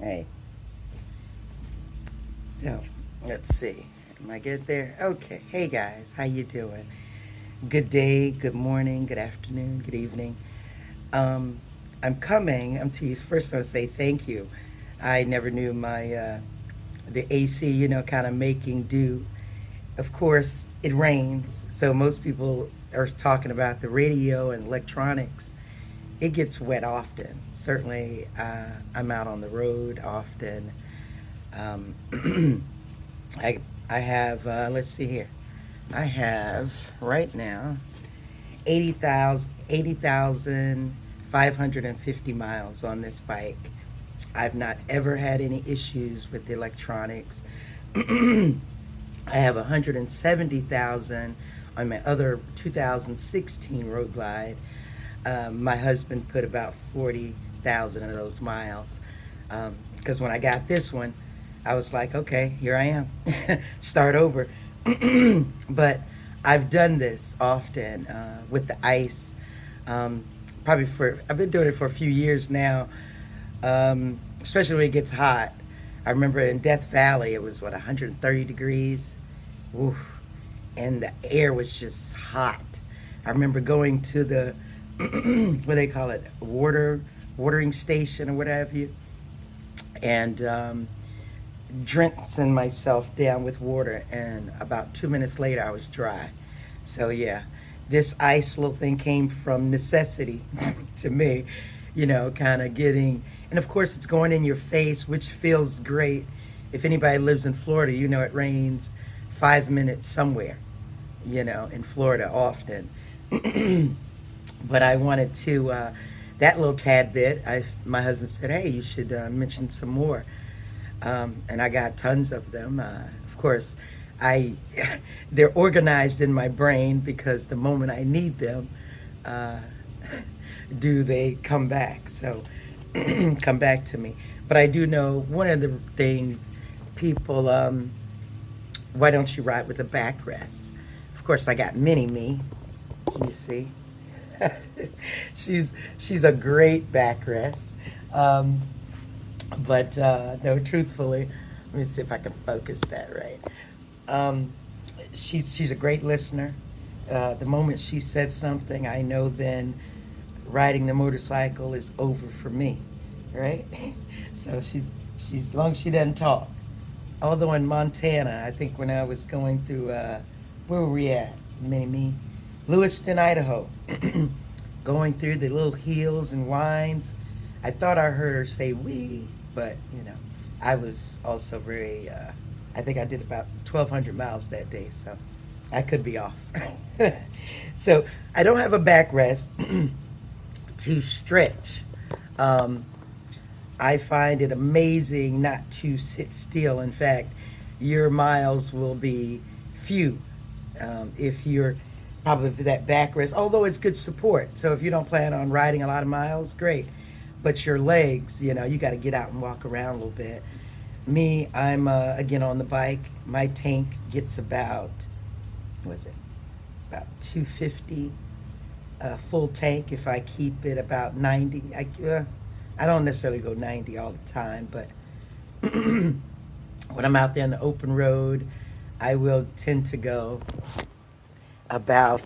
Hey, so let's see. Am I good there? Okay. Hey guys, how you doing? Good day, good morning, good afternoon, good evening. Um, I'm to you first. I'll say thank you. I never knew the AC, kind of making do. Of course, it rains, so most people are talking about the radio and electronics. It gets wet often. Certainly, I'm out on the road often. Um, I I have let's see here. I have right now 80,550 miles on this bike. I've not ever had any issues with the electronics. I have 170,000 on my other 2016 Road Glide. My husband put about 40,000 of those miles. Because when I got this one, I was like, okay, here I am. Start over. But I've done this often with the ice. I've been doing it for a few years now, especially when it gets hot. I remember in Death Valley, it was 130 degrees. Oof. And the air was just hot. I remember going to the, what do they call it, watering station or what have you, and rinsing myself down with water, and about 2 minutes later I was dry. So yeah, this ice little thing came from necessity to me, kind of getting, and of course it's going in your face, which feels great. If anybody lives in Florida, it rains 5 minutes somewhere, in Florida often. But I wanted to, that little tad bit, my husband said, hey, you should mention some more. And I got tons of them. Of course, they're organized in my brain because the moment I need them, uh, do they come back? So come back to me. But I do know one of the things people, why don't you ride with a backrest? Of course, I got Mini Me. Can you see? she's a great backrest. But no, truthfully, let me see if I can focus that right. She's a great listener. The moment she said something, I know then riding the motorcycle is over for me, right? So as long as she doesn't talk. Although in Montana, I think when I was going through, where were we at? Me, Lewiston, Idaho, going through the little hills and winds. I thought I heard her say "we," but I was also very. I think I did about 1,200 miles that day, so I could be off. So I don't have a backrest to stretch. I find it amazing not to sit still. In fact, your miles will be few if you're probably that backrest. Although it's good support, so if you don't plan on riding a lot of miles, great. But your legs, you got to get out and walk around a little bit. Me, I'm again on the bike. My tank gets about, what's it, about 250 full tank if I keep it about 90. I don't necessarily go 90 all the time, but when I'm out there on the open road, I will tend to go about